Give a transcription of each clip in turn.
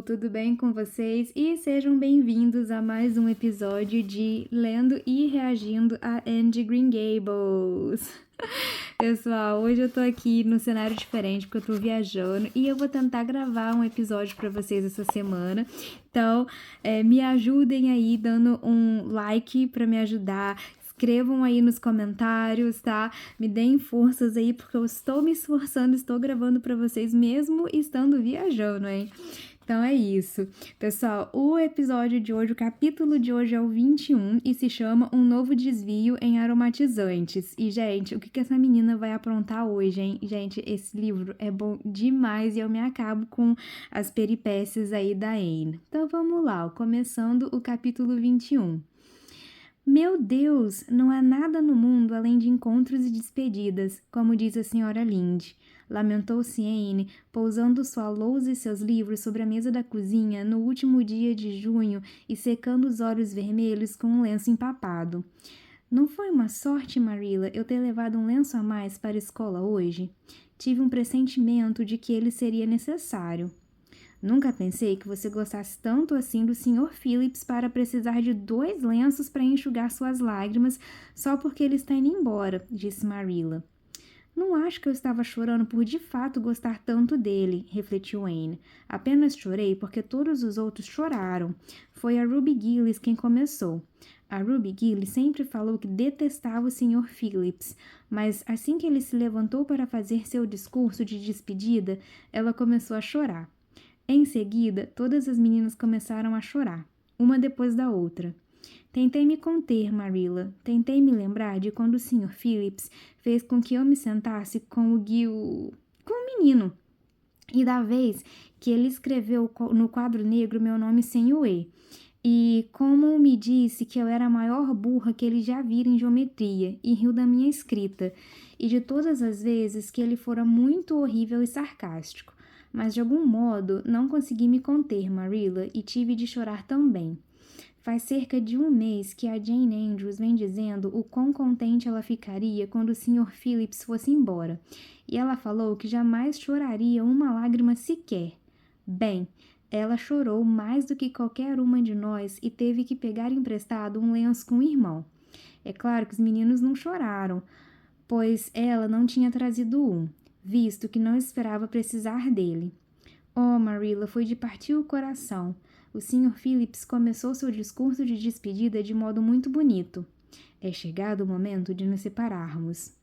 pessoal, tudo bem com vocês? E sejam bem-vindos a mais um episódio de Lendo e Reagindo a Anne Green Gables. Pessoal, hoje eu tô aqui num cenário diferente porque eu tô viajando e eu vou tentar gravar um episódio pra vocês essa semana. Então, me ajudem aí dando um like pra me ajudar. Escrevam aí nos comentários, tá? Me deem forças aí, porque eu estou me esforçando, estou gravando para vocês mesmo estando viajando, hein? Então é isso. Pessoal, o episódio de hoje, o capítulo de hoje é o 21 e se chama Um Novo Desvio em Aromatizantes. E, gente, o que essa menina vai aprontar hoje, hein? Gente, esse livro é bom demais e eu me acabo com as peripécias aí da Anne. Então vamos lá, começando o capítulo 21. Meu Deus, não há nada no mundo além de encontros e despedidas, como diz a senhora Lynde. Lamentou-se Anne, pousando sua lousa e seus livros sobre a mesa da cozinha no último dia de junho e secando os olhos vermelhos com um lenço empapado. Não foi uma sorte, Marilla, eu ter levado um lenço a mais para a escola hoje? Tive um pressentimento de que ele seria necessário. Nunca pensei que você gostasse tanto assim do Sr. Phillips para precisar de 2 lenços para enxugar suas lágrimas só porque ele está indo embora, disse Marilla. Não acho que eu estava chorando por de fato gostar tanto dele, refletiu Anne. Apenas chorei porque todos os outros choraram. Foi a Ruby Gillis quem começou. A Ruby Gillis sempre falou que detestava o Sr. Phillips, mas assim que ele se levantou para fazer seu discurso de despedida, ela começou a chorar. Em seguida, todas as meninas começaram a chorar, uma depois da outra. Tentei me conter, Marilla. Tentei me lembrar de quando o Sr. Phillips fez com que eu me sentasse com o Gil... com o menino. E da vez que ele escreveu no quadro negro meu nome sem o E. E como me disse que eu era a maior burra que ele já vira em geometria e riu da minha escrita. E de todas as vezes que ele fora muito horrível e sarcástico. Mas de algum modo não consegui me conter, Marilla, e tive de chorar também. Faz cerca de 1 mês que a Jane Andrews vem dizendo o quão contente ela ficaria quando o Sr. Phillips fosse embora, e ela falou que jamais choraria uma lágrima sequer. Bem, ela chorou mais do que qualquer uma de nós e teve que pegar emprestado um lenço com o irmão. É claro que os meninos não choraram, pois ela não tinha trazido um, visto que não esperava precisar dele. Oh, Marilla, foi de partir o coração. O Sr. Phillips começou seu discurso de despedida de modo muito bonito. É chegado o momento de nos separarmos.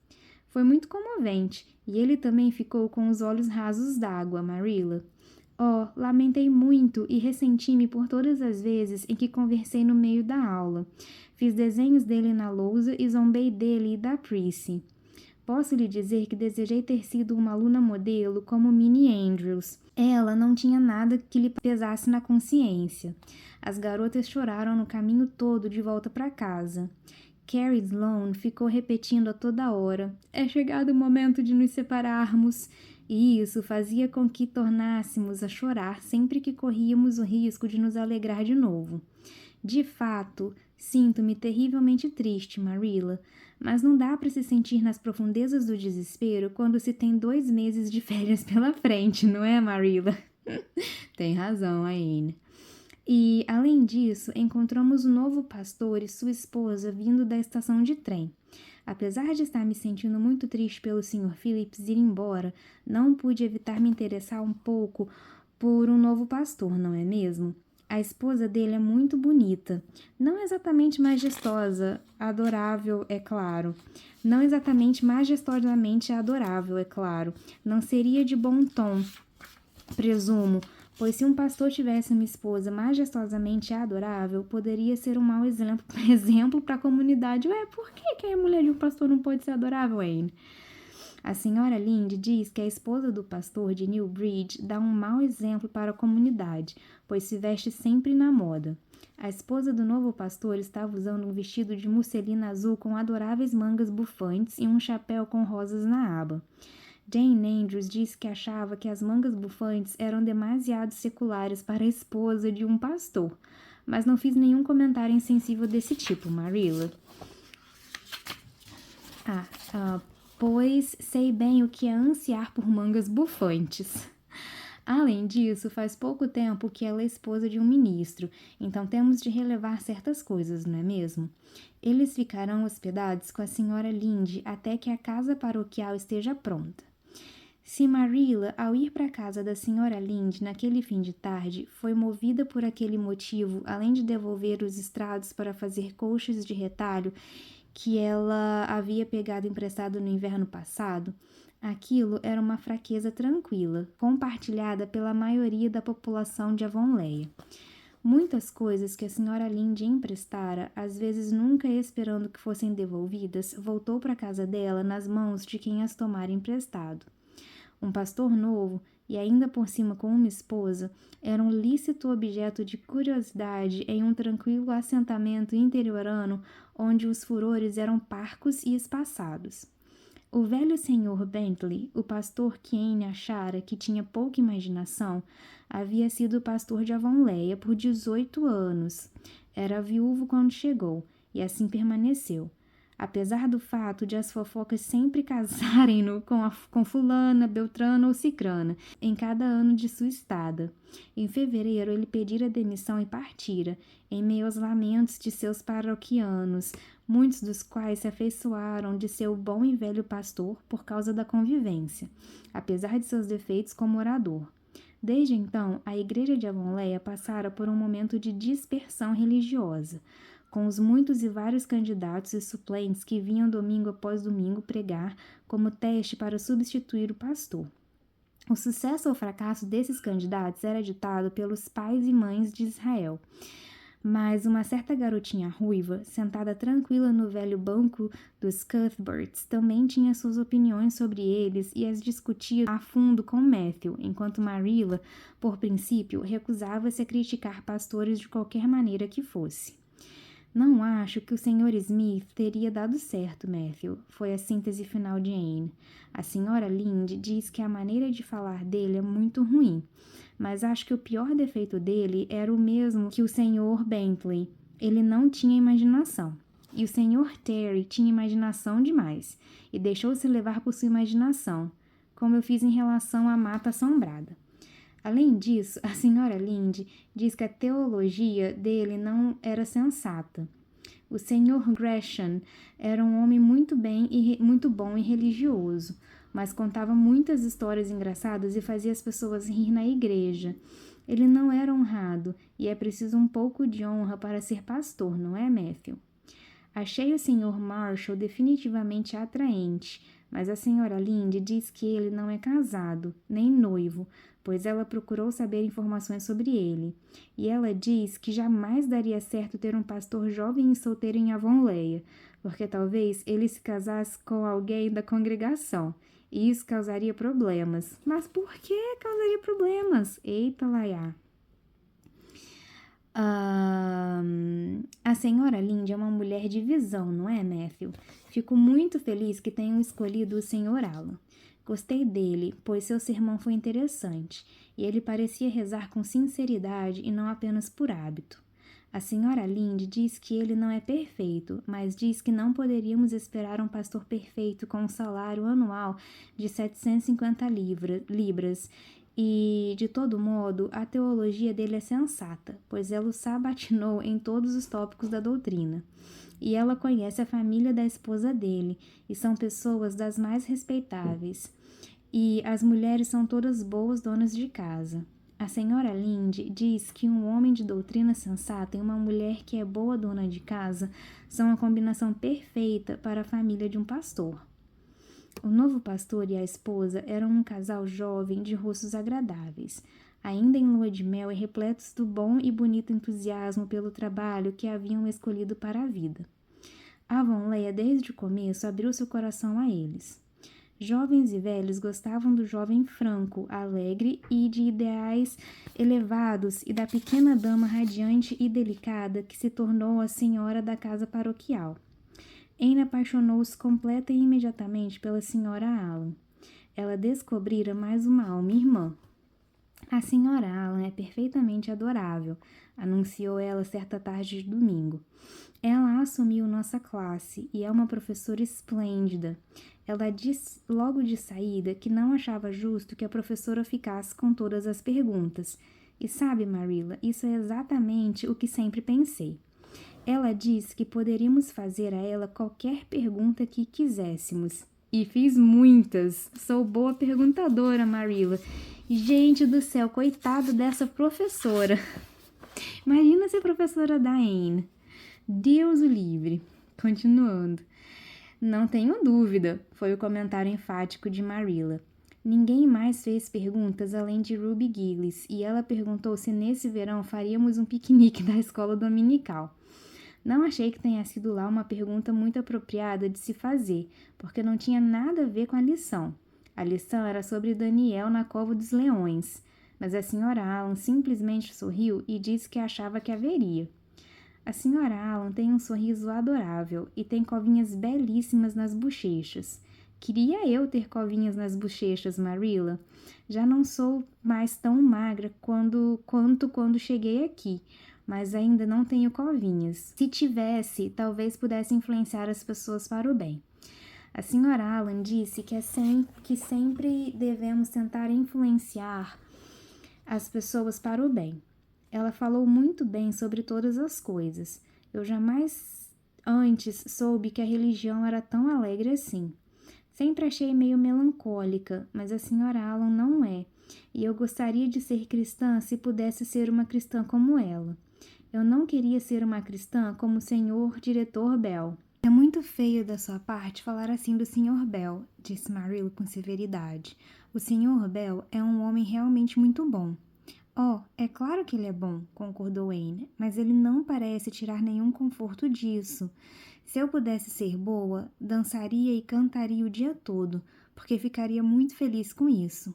Foi muito comovente, e ele também ficou com os olhos rasos d'água, Marilla. Oh, lamentei muito e ressenti-me por todas as vezes em que conversei no meio da aula. Fiz desenhos dele na lousa e zombei dele e da Prissy. Posso lhe dizer que desejei ter sido uma aluna modelo como Minnie Andrews. Ela não tinha nada que lhe pesasse na consciência. As garotas choraram no caminho todo de volta para casa. Carrie Sloane ficou repetindo a toda hora: "É chegado o momento de nos separarmos." E isso fazia com que tornássemos a chorar sempre que corríamos o risco de nos alegrar de novo. De fato, sinto-me terrivelmente triste, Marilla, mas não dá para se sentir nas profundezas do desespero quando se tem 2 meses de férias pela frente, não é, Marilla? Tem razão, Anne. E, além disso, encontramos o novo pastor e sua esposa vindo da estação de trem. Apesar de estar me sentindo muito triste pelo Sr. Phillips ir embora, não pude evitar me interessar um pouco por um novo pastor, não é mesmo? A esposa dele é muito bonita. Não exatamente majestosa, adorável, é claro. Não exatamente majestosamente adorável, é claro. Não seria de bom tom, presumo, pois se um pastor tivesse uma esposa majestosamente adorável, poderia ser um mau exemplo para a comunidade. Ué, por que a mulher de um pastor não pode ser adorável, Anne? A senhora Lynde diz que a esposa do pastor de Newbridge dá um mau exemplo para a comunidade, pois se veste sempre na moda. A esposa do novo pastor estava usando um vestido de musselina azul com adoráveis mangas bufantes e um chapéu com rosas na aba. Jane Andrews disse que achava que as mangas bufantes eram demasiado seculares para a esposa de um pastor, mas não fiz nenhum comentário insensível desse tipo, Marilla. Pois sei bem o que é ansiar por mangas bufantes. Além disso, faz pouco tempo que ela é esposa de um ministro, então temos de relevar certas coisas, não é mesmo? Eles ficarão hospedados com a senhora Lynde até que a casa paroquial esteja pronta. Se Marilla, ao ir para a casa da senhora Lynde naquele fim de tarde, foi movida por aquele motivo, além de devolver os estrados para fazer colchas de retalho que ela havia pegado emprestado no inverno passado, aquilo era uma fraqueza tranquila, compartilhada pela maioria da população de Avonlea. Muitas coisas que a senhora Lynde emprestara, às vezes nunca esperando que fossem devolvidas, voltou para a casa dela nas mãos de quem as tomara emprestado. Um pastor novo, e ainda por cima com uma esposa, era um lícito objeto de curiosidade em um tranquilo assentamento interiorano onde os furores eram parcos e espaçados. O velho senhor Bentley, o pastor que Anne achara que tinha pouca imaginação, havia sido pastor de Avonlea por 18 anos. Era viúvo quando chegou, e assim permaneceu. Apesar do fato de as fofocas sempre casarem-no com fulana, beltrana ou cicrana, em cada ano de sua estada. Em fevereiro, ele pedira demissão e partira, em meio aos lamentos de seus paroquianos, muitos dos quais se afeiçoaram de seu bom e velho pastor por causa da convivência, apesar de seus defeitos como orador. Desde então, a igreja de Avonlea passara por um momento de dispersão religiosa, com os muitos e vários candidatos e suplentes que vinham domingo após domingo pregar como teste para substituir o pastor. O sucesso ou fracasso desses candidatos era ditado pelos pais e mães de Israel. Mas uma certa garotinha ruiva, sentada tranquila no velho banco dos Cuthberts, também tinha suas opiniões sobre eles e as discutia a fundo com Matthew, enquanto Marilla, por princípio, recusava-se a criticar pastores de qualquer maneira que fosse. Não acho que o Sr. Smith teria dado certo, Matthew, foi a síntese final de Anne. A Sra. Lynde diz que a maneira de falar dele é muito ruim, mas acho que o pior defeito dele era o mesmo que o Sr. Bentley. Ele não tinha imaginação. E o Sr. Terry tinha imaginação demais, e deixou-se levar por sua imaginação, como eu fiz em relação à Mata Assombrada. Além disso, a senhora Lynde diz que a teologia dele não era sensata. O Sr. Gresham era um homem muito bom e religioso, mas contava muitas histórias engraçadas e fazia as pessoas rir na igreja. Ele não era honrado, e é preciso um pouco de honra para ser pastor, não é, Matthew? Achei o Sr. Marshall definitivamente atraente, mas a senhora Lynde diz que ele não é casado, nem noivo, pois ela procurou saber informações sobre ele. E ela diz que jamais daria certo ter um pastor jovem e solteiro em Avonlea, porque talvez ele se casasse com alguém da congregação, e isso causaria problemas. Mas por que causaria problemas? Eita, Laiá! A senhora Lynde é uma mulher de visão, não é, Matthew? Fico muito feliz que tenham escolhido o Sr. Alan. Gostei dele, pois seu sermão foi interessante, e ele parecia rezar com sinceridade e não apenas por hábito. A senhora Lynde diz que ele não é perfeito, mas diz que não poderíamos esperar um pastor perfeito com um salário anual de 750 libras, e, de todo modo, a teologia dele é sensata, pois ela o sabatinou em todos os tópicos da doutrina. E ela conhece a família da esposa dele, e são pessoas das mais respeitáveis. E as mulheres são todas boas donas de casa. A senhora Lynde diz que um homem de doutrina sensata e uma mulher que é boa dona de casa são a combinação perfeita para a família de um pastor. O novo pastor e a esposa eram um casal jovem de rostos agradáveis, ainda em lua de mel e repletos do bom e bonito entusiasmo pelo trabalho que haviam escolhido para a vida. Avonlea, desde o começo, abriu seu coração a eles. Jovens e velhos gostavam do jovem franco, alegre e de ideais elevados e da pequena dama radiante e delicada que se tornou a senhora da casa paroquial. Anne apaixonou-se completa e imediatamente pela senhora Allan. Ela descobrira mais uma alma irmã. A senhora Allan é perfeitamente adorável, anunciou ela certa tarde de domingo. Ela assumiu nossa classe e é uma professora esplêndida. Ela disse logo de saída que não achava justo que a professora ficasse com todas as perguntas. E sabe, Marilla, isso é exatamente o que sempre pensei. Ela disse que poderíamos fazer a ela qualquer pergunta que quiséssemos. E fiz muitas. Sou boa perguntadora, Marilla. Gente do céu, coitado dessa professora. Imagina se a professora da Anne. Deus o livre. Continuando. Não tenho dúvida, foi o comentário enfático de Marilla. Ninguém mais fez perguntas além de Ruby Gillis, e ela perguntou se nesse verão faríamos um piquenique da escola dominical. Não achei que tenha sido lá uma pergunta muito apropriada de se fazer, porque não tinha nada a ver com a lição. A lição era sobre Daniel na cova dos leões, mas a senhora Allan simplesmente sorriu e disse que achava que haveria. A senhora Allan tem um sorriso adorável e tem covinhas belíssimas nas bochechas. Queria eu ter covinhas nas bochechas, Marilla. Já não sou mais tão magra quanto quando cheguei aqui, mas ainda não tenho covinhas. Se tivesse, talvez pudesse influenciar as pessoas para o bem. A senhora Allan disse que sempre devemos tentar influenciar as pessoas para o bem. Ela falou muito bem sobre todas as coisas. Eu jamais antes soube que a religião era tão alegre assim. Sempre achei meio melancólica, mas a senhora Allan não é, e eu gostaria de ser cristã se pudesse ser uma cristã como ela. Eu não queria ser uma cristã como o senhor diretor Bell. É muito feio da sua parte falar assim do Sr. Bell, disse Marilla com severidade. O Sr. Bell é um homem realmente muito bom. Oh, é claro que ele é bom, concordou Anne, mas ele não parece tirar nenhum conforto disso. Se eu pudesse ser boa, dançaria e cantaria o dia todo, porque ficaria muito feliz com isso.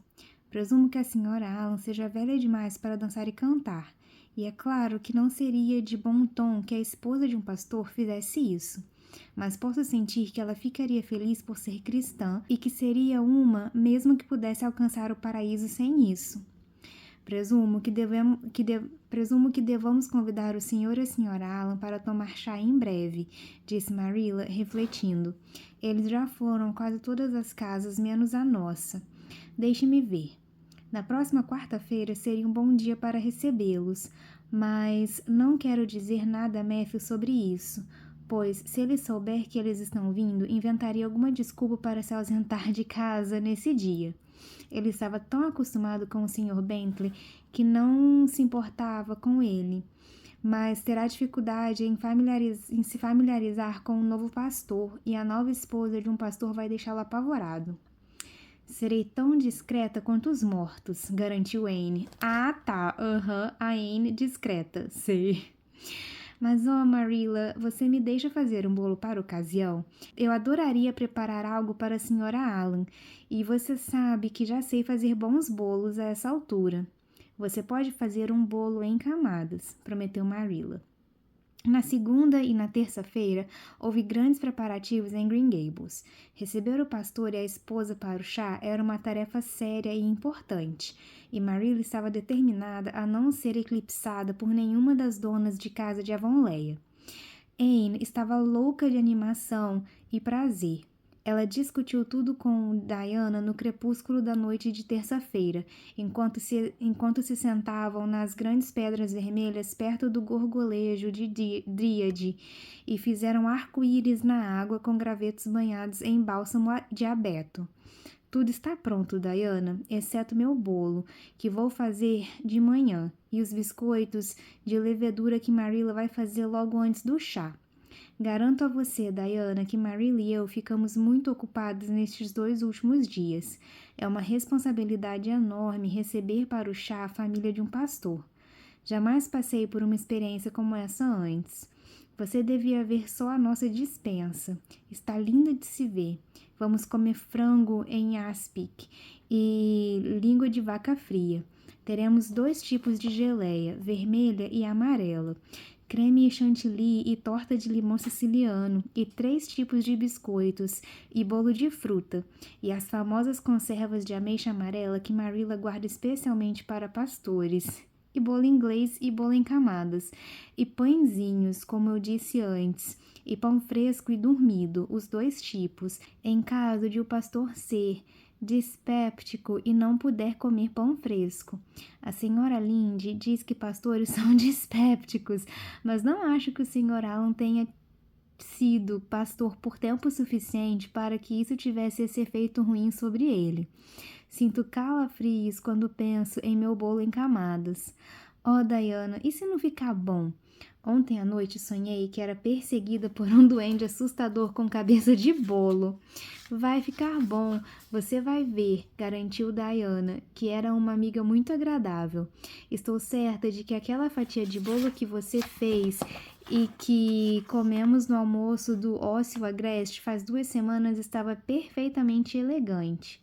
Presumo que a senhora Allan seja velha demais para dançar e cantar, e é claro que não seria de bom tom que a esposa de um pastor fizesse isso. Mas posso sentir que ela ficaria feliz por ser cristã e que seria uma mesmo que pudesse alcançar o paraíso sem isso. Presumo que devamos convidar o senhor e a senhora Allan para tomar chá em breve, disse Marilla, refletindo. Eles já foram a quase todas as casas, menos a nossa. Deixe-me ver. Na próxima quarta-feira seria um bom dia para recebê-los, mas não quero dizer nada a Matthew sobre isso, pois, se ele souber que eles estão vindo, inventaria alguma desculpa para se ausentar de casa nesse dia. Ele estava tão acostumado com o Sr. Bentley que não se importava com ele, mas terá dificuldade em se familiarizar com o novo pastor, e a nova esposa de um pastor vai deixá-lo apavorado. Serei tão discreta quanto os mortos, garantiu Anne. Ah, tá, a Anne discreta, sei. Mas, Marilla, você me deixa fazer um bolo para a ocasião? Eu adoraria preparar algo para a senhora Allan, e você sabe que já sei fazer bons bolos a essa altura. Você pode fazer um bolo em camadas, prometeu Marilla. Na segunda e na terça-feira, houve grandes preparativos em Green Gables. Receber o pastor e a esposa para o chá era uma tarefa séria e importante, e Marilla estava determinada a não ser eclipsada por nenhuma das donas de casa de Avonlea. Anne estava louca de animação e prazer. Ela discutiu tudo com Diana no crepúsculo da noite de terça-feira, enquanto se sentavam nas grandes pedras vermelhas perto do gorgolejo de Dríade e fizeram arco-íris na água com gravetos banhados em bálsamo de abeto. Tudo está pronto, Diana, exceto meu bolo, que vou fazer de manhã, e os biscoitos de levedura que Marilla vai fazer logo antes do chá. Garanto a você, Diana, que Marilla e eu ficamos muito ocupados nestes 2 últimos dias. É uma responsabilidade enorme receber para o chá a família de um pastor. Jamais passei por uma experiência como essa antes. Você devia ver só a nossa despensa. Está linda de se ver. Vamos comer frango em aspic e língua de vaca fria. Teremos 2 tipos de geleia, vermelha e amarela. creme chantilly e torta de limão siciliano, e 3 tipos de biscoitos, e bolo de fruta, e as famosas conservas de ameixa amarela que Marilla guarda especialmente para pastores, e bolo inglês e bolo em camadas, e pãezinhos, como eu disse antes, e pão fresco e dormido, os 2 tipos, em caso de o pastor ser dispéptico e não puder comer pão fresco. A senhora Lynde diz que pastores são dispépticos, mas não acho que o senhor Alan tenha sido pastor por tempo suficiente para que isso tivesse esse efeito ruim sobre ele. Sinto calafrios quando penso em meu bolo em camadas. Oh, Diana, e se não ficar bom? Ontem à noite sonhei que era perseguida por um duende assustador com cabeça de bolo. Vai ficar bom, você vai ver, garantiu Diana, que era uma amiga muito agradável. Estou certa de que aquela fatia de bolo que você fez e que comemos no almoço do Ócio Agreste faz 2 semanas estava perfeitamente elegante.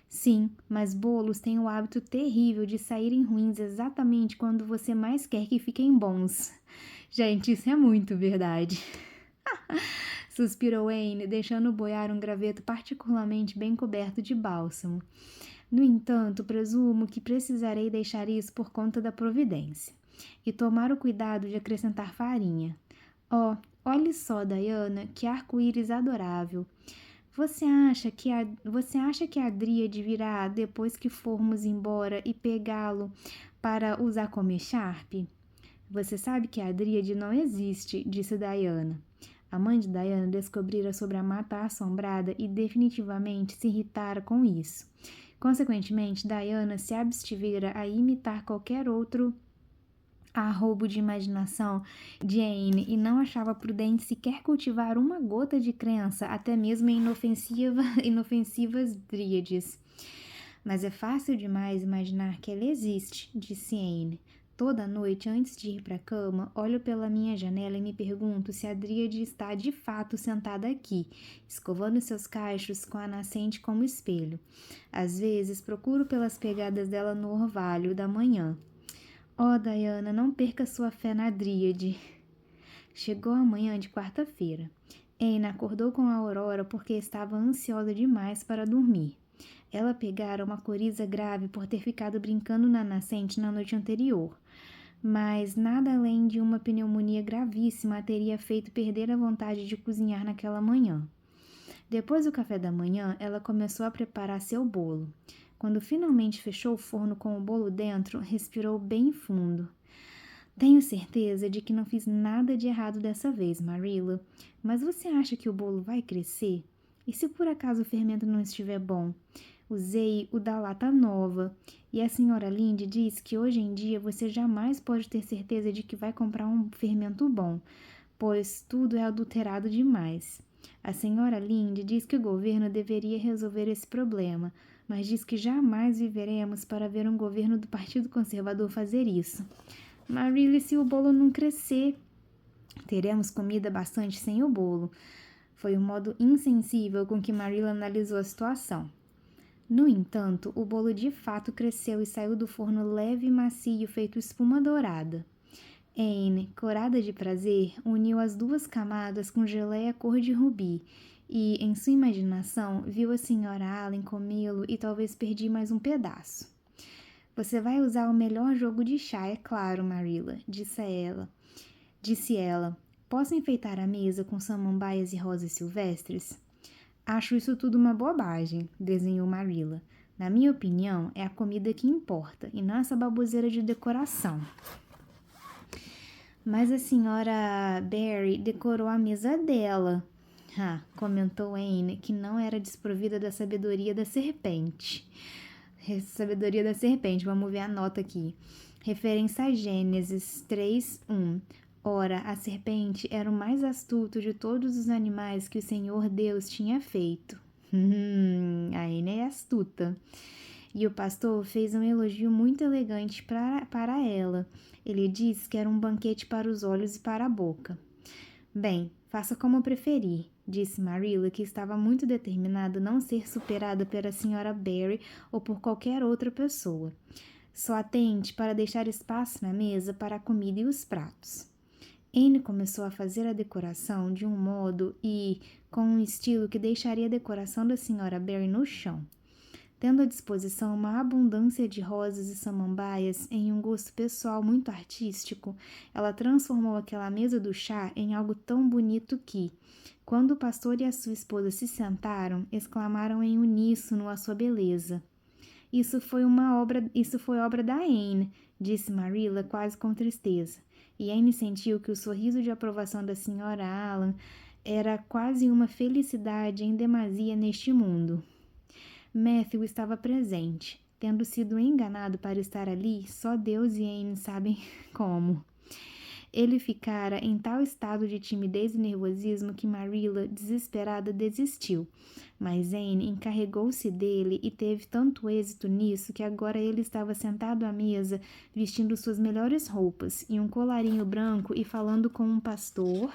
Sim, mas bolos têm o hábito terrível de saírem ruins exatamente quando você mais quer que fiquem bons. Gente, isso é muito verdade. Suspirou Anne, deixando boiar um graveto particularmente bem coberto de bálsamo. No entanto, presumo que precisarei deixar isso por conta da providência. E tomar o cuidado de acrescentar farinha. Oh, olhe só, Diana, que arco-íris adorável. Você acha que a Dríade virá depois que formos embora e pegá-lo para usar como echarpe? Você sabe que a Dríade não existe, disse Diana. A mãe de Diana descobrira sobre a mata assombrada e definitivamente se irritara com isso. Consequentemente, Diana se abstivera a imitar qualquer outro arrobo de imaginação de Anne e não achava prudente sequer cultivar uma gota de crença, até mesmo em inofensivas dríades. Mas é fácil demais imaginar que ela existe, disse Anne. Toda noite, antes de ir para a cama, olho pela minha janela e me pergunto se a Dríade está de fato sentada aqui, escovando seus cachos com a nascente como espelho. Às vezes, procuro pelas pegadas dela no orvalho da manhã. Oh, Diana, não perca sua fé na Dríade. Chegou a manhã de quarta-feira. Anne acordou com a aurora porque estava ansiosa demais para dormir. Ela pegara uma coriza grave por ter ficado brincando na nascente na noite anterior, mas nada além de uma pneumonia gravíssima a teria feito perder a vontade de cozinhar naquela manhã. Depois do café da manhã, ela começou a preparar seu bolo. Quando finalmente fechou o forno com o bolo dentro, respirou bem fundo. Tenho certeza de que não fiz nada de errado dessa vez, Marilla, mas você acha que o bolo vai crescer? E se por acaso o fermento não estiver bom? Usei o da lata nova, e a senhora Lynde diz que hoje em dia você jamais pode ter certeza de que vai comprar um fermento bom, pois tudo é adulterado demais. A senhora Lynde diz que o governo deveria resolver esse problema, mas diz que jamais viveremos para ver um governo do Partido Conservador fazer isso. Marilla, se o bolo não crescer, teremos comida bastante sem o bolo. Foi o modo insensível com que Marilla analisou a situação. No entanto, o bolo de fato cresceu e saiu do forno leve e macio, feito espuma dourada. Anne, corada de prazer, uniu as 2 camadas com geleia cor de rubi e, em sua imaginação, viu a senhora Allen comê-lo e talvez perdi mais um pedaço. Você vai usar o melhor jogo de chá, é claro, Marilla, disse ela. Posso enfeitar a mesa com samambaias e rosas silvestres? Acho isso tudo uma bobagem, desenhou Marilla. Na minha opinião, é a comida que importa, e não essa baboseira de decoração. Mas a senhora Barry decorou a mesa dela, comentou Anne, que não era desprovida da sabedoria da serpente. Sabedoria da serpente, vamos ver a nota aqui. Referência a Gênesis 3:1. Ora, a serpente era o mais astuto de todos os animais que o Senhor Deus tinha feito. A Anne é astuta. E o pastor fez um elogio muito elegante para ela. Ele disse que era um banquete para os olhos e para a boca. Bem, faça como preferir, disse Marilla, que estava muito determinada a não ser superada pela senhora Barry ou por qualquer outra pessoa. Só atente para deixar espaço na mesa para a comida e os pratos. Anne começou a fazer a decoração de um modo e com um estilo que deixaria a decoração da Sra. Barry no chão. Tendo à disposição uma abundância de rosas e samambaias em um gosto pessoal muito artístico, ela transformou aquela mesa do chá em algo tão bonito que, quando o pastor e a sua esposa se sentaram, exclamaram em uníssono a sua beleza. Isso foi obra da Anne, disse Marilla quase com tristeza, e Anne sentiu que o sorriso de aprovação da Sra. Allan era quase uma felicidade em demasia neste mundo. Matthew estava presente, tendo sido enganado para estar ali, só Deus e Anne sabem como. Ele ficara em tal estado de timidez e nervosismo que Marilla, desesperada, desistiu. Mas Anne encarregou-se dele e teve tanto êxito nisso que agora ele estava sentado à mesa, vestindo suas melhores roupas e um colarinho branco e falando com um pastor,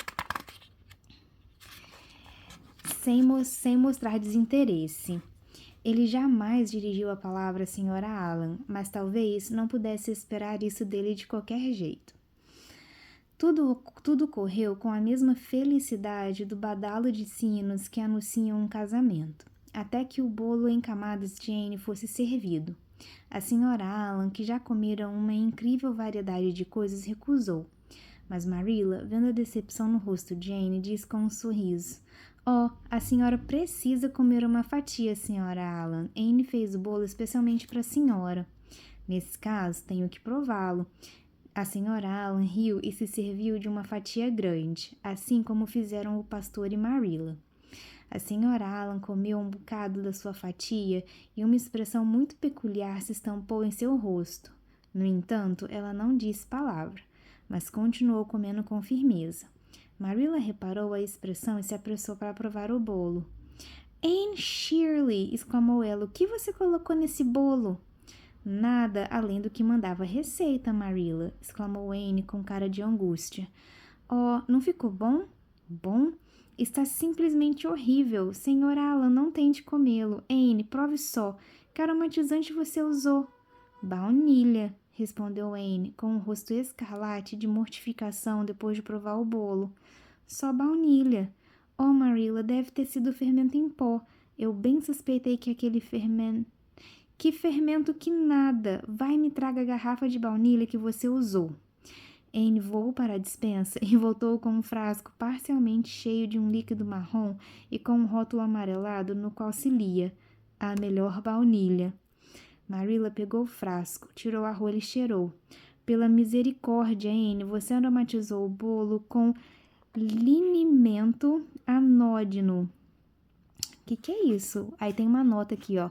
sem mostrar desinteresse. Ele jamais dirigiu a palavra à Sra. Allan, mas talvez não pudesse esperar isso dele de qualquer jeito. Tudo correu com a mesma felicidade do badalo de sinos que anunciam um casamento, até que o bolo em camadas de Anne fosse servido. A Sra. Allan, que já comera uma incrível variedade de coisas, recusou. Mas Marilla, vendo a decepção no rosto de Anne, disse com um sorriso: "Oh, a senhora precisa comer uma fatia, Sra. Allan. Anne fez o bolo especialmente para a senhora. Nesse caso, tenho que prová-lo." A Sra. Allan riu e se serviu de uma fatia grande, assim como fizeram o pastor e Marilla. A Sra. Allan comeu um bocado da sua fatia e uma expressão muito peculiar se estampou em seu rosto. No entanto, ela não disse palavra, mas continuou comendo com firmeza. Marilla reparou a expressão e se apressou para provar o bolo. "Anne Shirley!" exclamou ela. "O que você colocou nesse bolo?" "Nada além do que mandava a receita, Marilla", exclamou Anne com cara de angústia. "Oh, não ficou bom?" "Bom? Está simplesmente horrível. Sra. Allan, não tente comê-lo. Anne, prove só. Que aromatizante você usou?" "Baunilha", respondeu Anne, com o rosto escarlate de mortificação depois de provar o bolo. "Só baunilha. Oh, Marilla, deve ter sido fermento em pó. Eu bem suspeitei que aquele fermento... Que fermento que nada! Vai e me traga a garrafa de baunilha que você usou." Anne voou para a despensa e voltou com um frasco parcialmente cheio de um líquido marrom e com um rótulo amarelado no qual se lia: "A melhor baunilha." Marilla pegou o frasco, tirou a rolha e cheirou. "Pela misericórdia, Anne, você aromatizou o bolo com linimento anódino." Que é isso? Aí tem uma nota aqui, ó.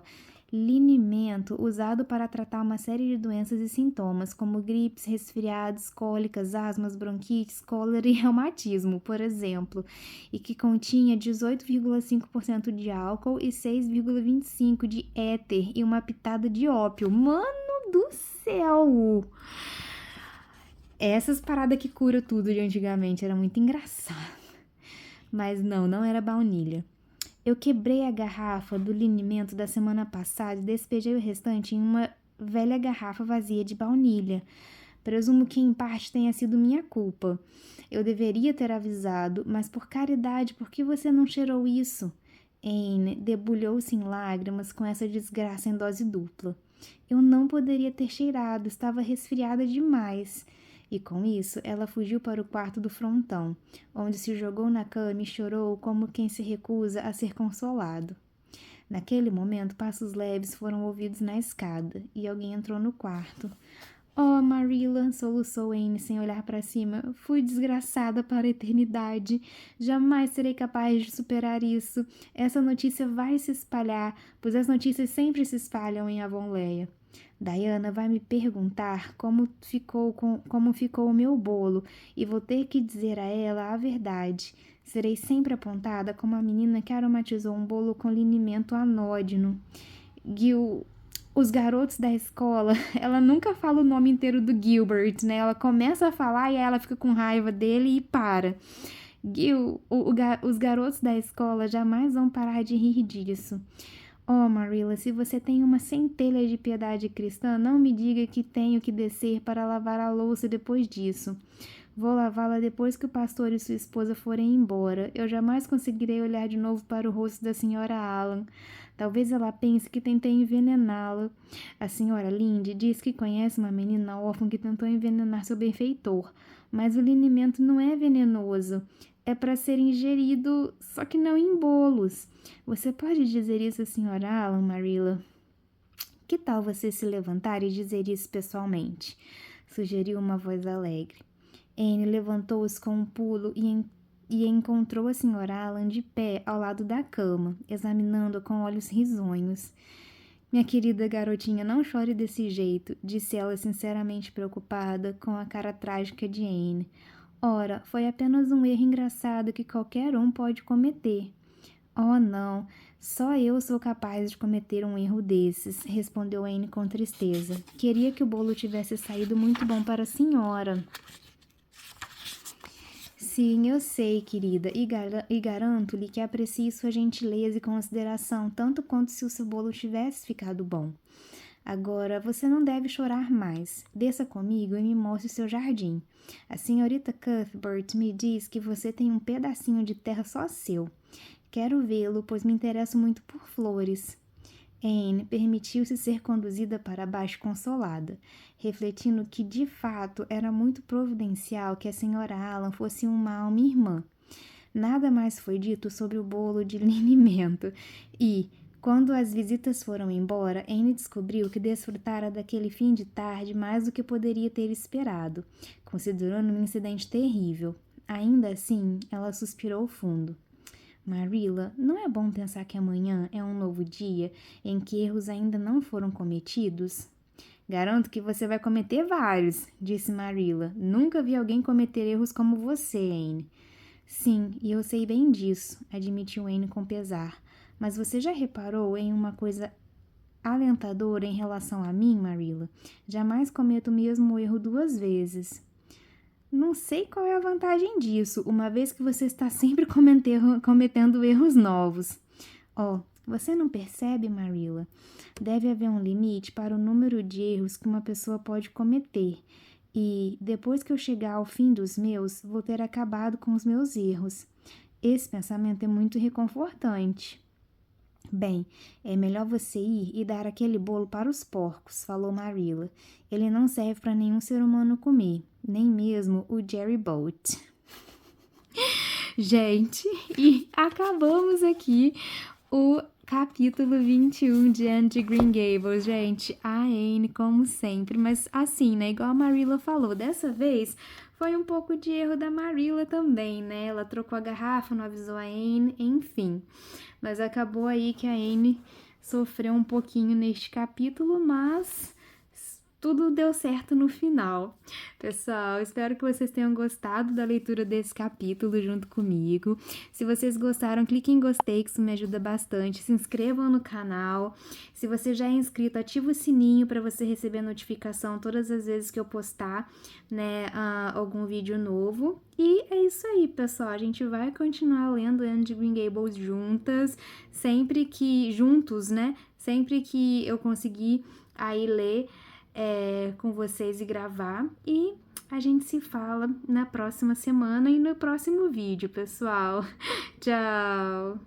Linimento usado para tratar uma série de doenças e sintomas, como gripes, resfriados, cólicas, asmas, bronquites, cólera e reumatismo, por exemplo, e que continha 18,5% de álcool e 6,25% de éter e uma pitada de ópio. Mano do céu! Essas paradas que cura tudo de antigamente, era muito engraçado. Mas não era baunilha. "Eu quebrei a garrafa do linimento da semana passada e despejei o restante em uma velha garrafa vazia de baunilha. Presumo que em parte tenha sido minha culpa. Eu deveria ter avisado, mas por caridade, por que você não cheirou isso?" Anne debulhou-se em lágrimas com essa desgraça em dose dupla. "Eu não poderia ter cheirado, estava resfriada demais." E com isso, ela fugiu para o quarto do frontão, onde se jogou na cama e chorou como quem se recusa a ser consolado. Naquele momento, passos leves foram ouvidos na escada, e alguém entrou no quarto. "Oh, Marilla", soluçou Anne sem olhar para cima, "fui desgraçada para a eternidade. Jamais serei capaz de superar isso. Essa notícia vai se espalhar, pois as notícias sempre se espalham em Avonlea. Diana vai me perguntar como ficou o meu bolo e vou ter que dizer a ela a verdade. Serei sempre apontada como a menina que aromatizou um bolo com linimento anódino. Os garotos da escola, ela nunca fala o nome inteiro do Gilbert, né? Ela começa a falar e aí ela fica com raiva dele e para. Os garotos da escola jamais vão parar de rir disso. Oh, Marilla, se você tem uma centelha de piedade cristã, não me diga que tenho que descer para lavar a louça depois disso. Vou lavá-la depois que o pastor e sua esposa forem embora. Eu jamais conseguirei olhar de novo para o rosto da senhora Allan. Talvez ela pense que tentei envenená-la. A senhora Lynde diz que conhece uma menina órfã que tentou envenenar seu benfeitor, mas o linimento não é venenoso. É para ser ingerido, só que não em bolos. Você pode dizer isso à senhora Allan, Marilla? Que tal você se levantar e dizer isso pessoalmente? Sugeriu uma voz alegre. Anne levantou-se com um pulo e encontrou a senhora Allan de pé ao lado da cama, examinando-a com olhos risonhos. Minha querida garotinha, não chore desse jeito, disse ela sinceramente preocupada, com a cara trágica de Anne. Ora, foi apenas um erro engraçado que qualquer um pode cometer. Oh, não, só eu sou capaz de cometer um erro desses, respondeu Anne com tristeza. Queria que o bolo tivesse saído muito bom para a senhora. Sim, eu sei, querida, e garanto-lhe que aprecio sua gentileza e consideração tanto quanto se o seu bolo tivesse ficado bom. Agora, você não deve chorar mais. Desça comigo e me mostre seu jardim. A senhorita Cuthbert me diz que você tem um pedacinho de terra só seu. Quero vê-lo, pois me interesso muito por flores. Anne permitiu-se ser conduzida para baixo consolada, refletindo que, de fato, era muito providencial que a senhora Allan fosse uma alma irmã. Nada mais foi dito sobre o bolo de linimento e, quando as visitas foram embora, Anne descobriu que desfrutara daquele fim de tarde mais do que poderia ter esperado, considerando um incidente terrível. Ainda assim, ela suspirou fundo. Marilla, não é bom pensar que amanhã é um novo dia em que erros ainda não foram cometidos? Garanto que você vai cometer vários, disse Marilla. Nunca vi alguém cometer erros como você, Anne. Sim, e eu sei bem disso, admitiu Anne com pesar. Mas você já reparou em uma coisa alentadora em relação a mim, Marilla? Jamais cometo o mesmo erro 2 vezes. Não sei qual é a vantagem disso, uma vez que você está sempre cometendo erros novos. Oh, você não percebe, Marilla? Deve haver um limite para o número de erros que uma pessoa pode cometer. E, depois que eu chegar ao fim dos meus, vou ter acabado com os meus erros. Esse pensamento é muito reconfortante. Bem, é melhor você ir e dar aquele bolo para os porcos, falou Marilla. Ele não serve para nenhum ser humano comer, nem mesmo o Jerry Bolt. Gente, e acabamos aqui o capítulo 21 de Anne de Green Gables. Gente, a Anne, como sempre, mas assim, né, igual a Marilla falou, dessa vez foi um pouco de erro da Marilla também, né, ela trocou a garrafa, não avisou a Anne, enfim. Mas acabou aí que a Anne sofreu um pouquinho neste capítulo, mas tudo deu certo no final. Pessoal, espero que vocês tenham gostado da leitura desse capítulo junto comigo. Se vocês gostaram, clique em gostei, que isso me ajuda bastante. Se inscrevam no canal. Se você já é inscrito, ativa o sininho para você receber notificação todas as vezes que eu postar, né, algum vídeo novo. E é isso aí, pessoal. A gente vai continuar lendo Anne de Green Gables juntas, juntos, né? Sempre que eu conseguir aí ler com vocês e gravar. E a gente se fala na próxima semana e no próximo vídeo, pessoal. Tchau!